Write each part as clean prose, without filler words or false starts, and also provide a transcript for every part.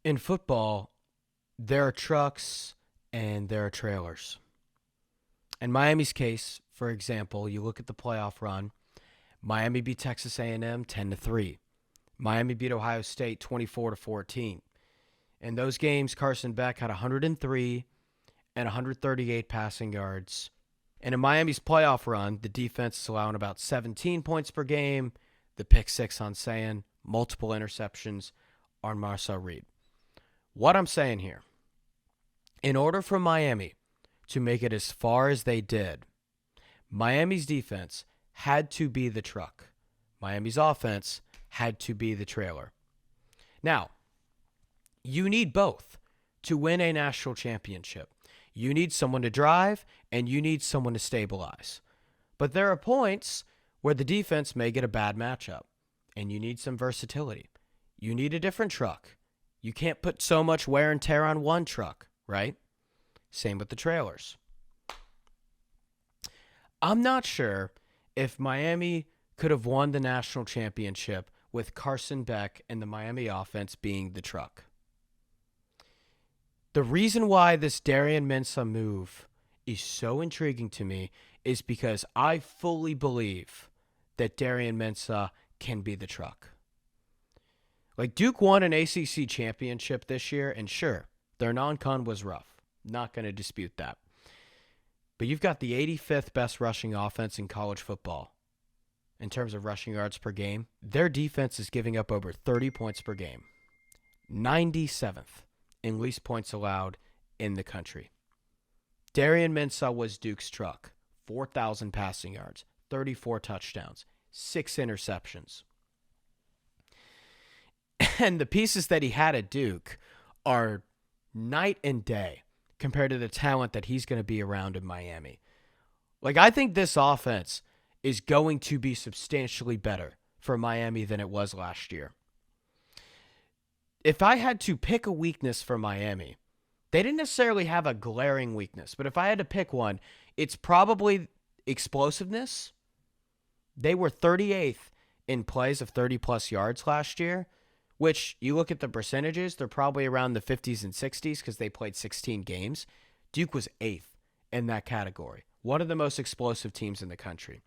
In football, there are trucks and there are trailers. In Miami's case, for example, you look at the playoff run. Miami beat Texas A&M 10-3. Miami beat Ohio State 24-14. In those games, Carson Beck had 103 and 138 passing yards. And in Miami's playoff run, the defense is allowing about 17 points per game, the pick six on Sayan, multiple interceptions on Mensah Reed. What I'm saying here, in order for Miami to make it as far as they did, Miami's defense had to be the truck. Miami's offense had to be the trailer. Now, you need both to win a national championship. You need someone to drive, and you need someone to stabilize. But there are points where the defense may get a bad matchup, and you need some versatility. You need a different truck. You can't put so much wear and tear on one truck, right? Same with the trailers. I'm not sure if Miami could have won the national championship with Carson Beck and the Miami offense being the truck. The reason why this Darien Mensah move is so intriguing to me is because I fully believe that Darien Mensah can be the truck. Like, Duke won an ACC championship this year, and sure, their non-con was rough. Not going to dispute that. But you've got the 85th best rushing offense in college football in terms of rushing yards per game. Their defense is giving up over 30 points per game. 97th in least points allowed in the country. Darien Mensah was Duke's truck. 4,000 passing yards, 34 touchdowns, 6 interceptions. And the pieces that he had at Duke are night and day compared to the talent that he's going to be around in Miami. Like, I think this offense is going to be substantially better for Miami than it was last year. If I had to pick a weakness for Miami, they didn't necessarily have a glaring weakness, but if I had to pick one, it's probably explosiveness. They were 38th in plays of 30-plus yards last year, which you look at the percentages, they're probably around the 50s and 60s because they played 16 games. Duke was 8th in that category, one of the most explosive teams in the country.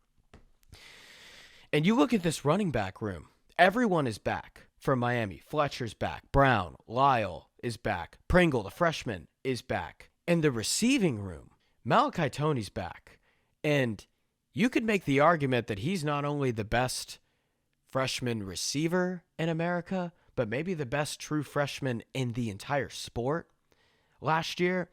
And you look at this running back room, everyone is back for Miami. Fletcher's back, Brown, Lyle is back, Pringle, the freshman, is back. And the receiving room, Malachi Toney's back. And you could make the argument that he's not only the best freshman receiver in America, but maybe the best true freshman in the entire sport. Last year,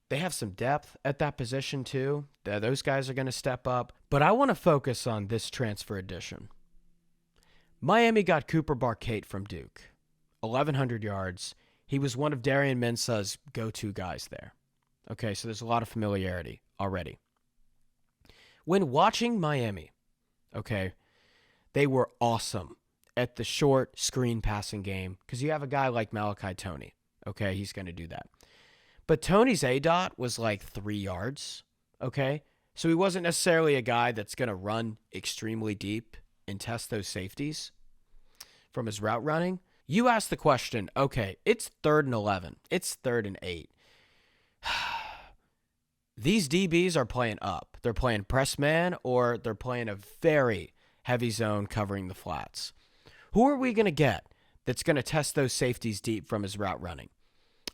they have some depth at that position too. Those guys are going to step up. But I want to focus on this transfer edition. Miami got Cooper Barkate from Duke. 1,100 yards. He was one of Darien Mensah's go-to guys there. Okay, so there's a lot of familiarity already. When watching Miami, okay, they were awesome at the short screen passing game because you have a guy like Malachi Toney. Okay, he's going to do that. But Toney's ADOT was like 3 yards. Okay, so he wasn't necessarily a guy that's going to run extremely deep and test those safeties from his route running. You ask the question, okay, it's 3rd and 11. It's 3rd and 8. These DBs are playing up. They're playing press man or they're playing a very heavy zone covering the flats. Who are we going to get that's going to test those safeties deep from his route running?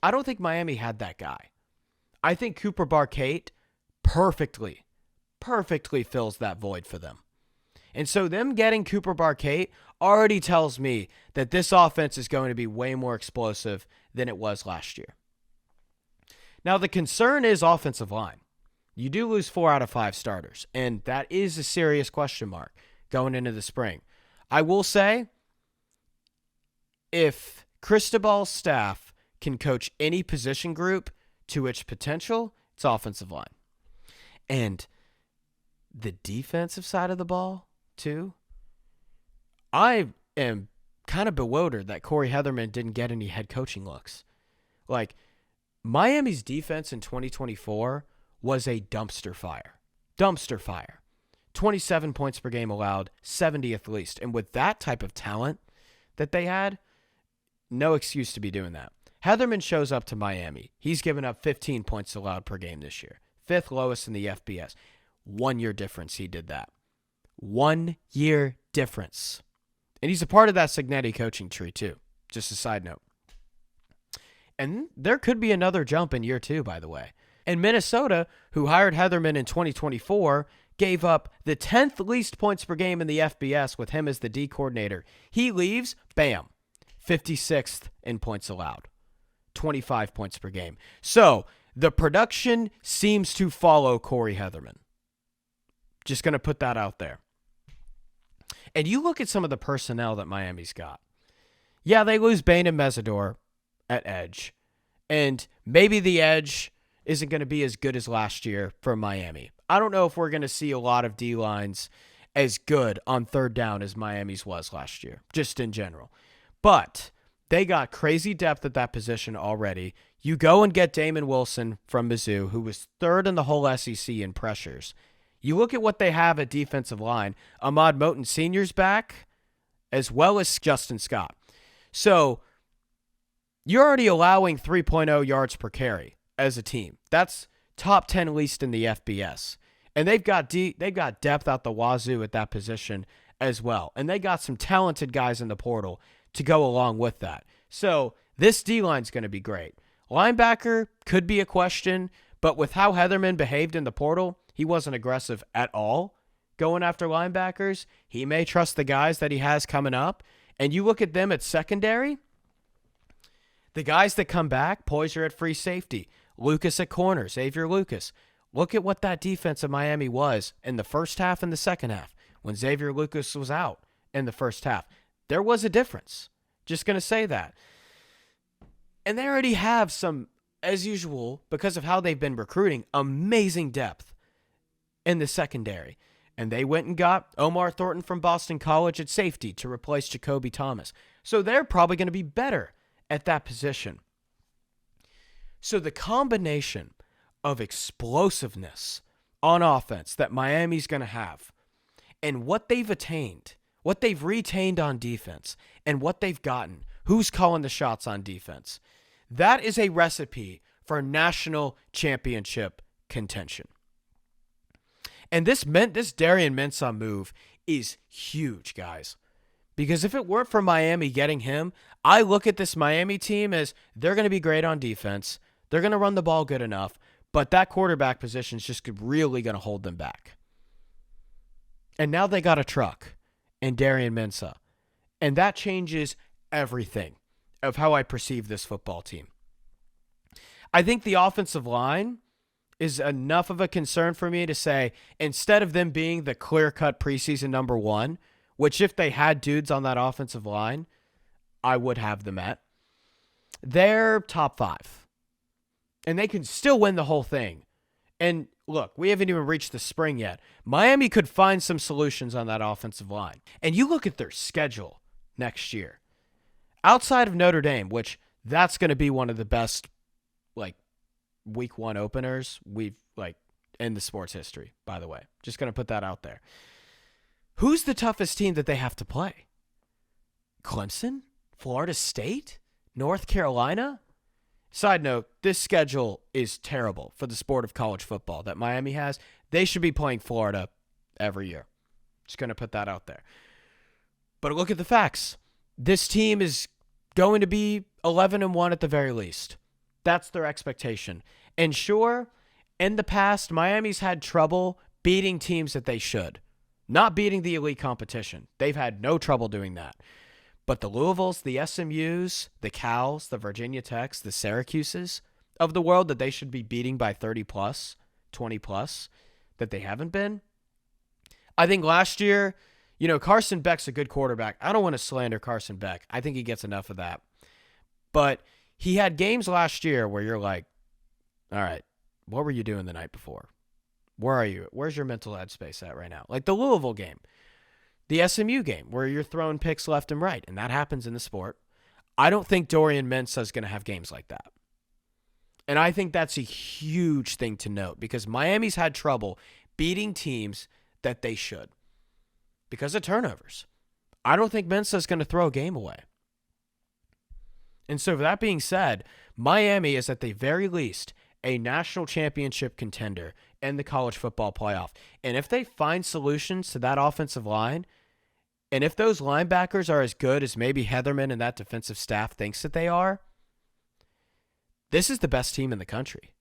I don't think Miami had that guy. I think Cooper Barkate perfectly fills that void for them. And so them getting Cooper Barkate already tells me that this offense is going to be way more explosive than it was last year. Now, the concern is offensive line. You do lose 4 out of 5 starters, and that is a serious question mark going into the spring. I will say, if Cristobal's staff can coach any position group to its potential, it's offensive line. And the defensive side of the ball, too, I am kind of bewildered that Corey Heatherman didn't get any head coaching looks. Like, Miami's defense in 2024 was a dumpster fire. Dumpster fire. 27 points per game allowed, 70th least. And with that type of talent that they had, No excuse to be doing that. Heatherman shows up to Miami. He's given up 15 points allowed per game this year. 5th lowest in the FBS. 1 year difference he did that. 1 year difference. And he's a part of that Cignetti coaching tree too. Just a side note. And there could be another jump in year 2, by the way. And Minnesota, who hired Heatherman in 2024, gave up the 10th least points per game in the FBS with him as the D coordinator. He leaves, bam, 56th in points allowed, 25 points per game. So the production seems to follow Corey Heatherman. Just going to put that out there. And you look at some of the personnel that Miami's got. Yeah, they lose Bain and Mesidor at edge. And maybe the edge isn't going to be as good as last year for Miami. I don't know if we're going to see a lot of D-lines as good on third down as Miami's was last year, just in general. But they got crazy depth at that position already. You go and get Damon Wilson from Mizzou, who was 3rd in the whole SEC in pressures. You look at what they have at defensive line. Ahmad Moten Sr.'s back, as well as Justin Scott. So you're already allowing 3.0 yards per carry as a team. That's top 10 least in the FBS. And they've got depth out the wazoo at that position as well. And they got some talented guys in the portal to go along with that. So this D-line's going to be great. Linebacker could be a question, but with how Heatherman behaved in the portal, he wasn't aggressive at all going after linebackers. He may trust the guys that he has coming up. And you look at them at secondary, the guys that come back, Poyser at free safety, Lucas at corner, Xavier Lucas. Look at what that defense of Miami was in the first half and the second half when Xavier Lucas was out in the first half. There was a difference. Just going to say that. And they already have some, as usual, because of how they've been recruiting, amazing depth in the secondary. And they went and got Omar Thornton from Boston College at safety to replace Jacoby Thomas. So they're probably going to be better at that position. So the combination of explosiveness on offense that Miami's going to have and what they've attained, what they've retained on defense, and what they've gotten, who's calling the shots on defense, that is a recipe for national championship contention. And this Darien Mensah move is huge, guys. Because if it weren't for Miami getting him, I look at this Miami team as they're going to be great on defense. They're going to run the ball good enough, but that quarterback position is just really going to hold them back. And now they got a truck in Darien Mensah. And that changes everything of how I perceive this football team. I think the offensive line is enough of a concern for me to say, instead of them being the clear-cut preseason number 1, which if they had dudes on that offensive line, I would have them at, they're top 5. And they can still win the whole thing. And look, we haven't even reached the spring yet. Miami could find some solutions on that offensive line. And you look at their schedule next year. Outside of Notre Dame, which that's going to be one of the best week 1 openers we've in the sports history, by the way. Just going to put that out there. Who's the toughest team that they have to play? Clemson? Florida State? North Carolina? Side note, this schedule is terrible for the sport of college football that Miami has. They should be playing Florida every year. Just going to put that out there. But look at the facts. This team is going to be 11-1 at the very least. That's their expectation. And sure, in the past, Miami's had trouble beating teams that they should. Not beating the elite competition. They've had no trouble doing that. But the Louisvilles, the SMUs, the Cals, the Virginia Techs, the Syracuses of the world that they should be beating by 30 plus, 20 plus, that they haven't been. I think last year, Carson Beck's a good quarterback. I don't want to slander Carson Beck. I think he gets enough of that. But he had games last year where you're like, all right, what were you doing the night before? Where are you? Where's your mental headspace at right now? Like the Louisville game. The SMU game where you're throwing picks left and right, and that happens in the sport. I don't think Darien Mensah is going to have games like that. And I think that's a huge thing to note because Miami's had trouble beating teams that they should because of turnovers. I don't think Mensah is going to throw a game away. And so, with that being said, Miami is at the very least a national championship contender in the college football playoff. And if they find solutions to that offensive line, and if those linebackers are as good as maybe Heatherman and that defensive staff thinks that they are, this is the best team in the country.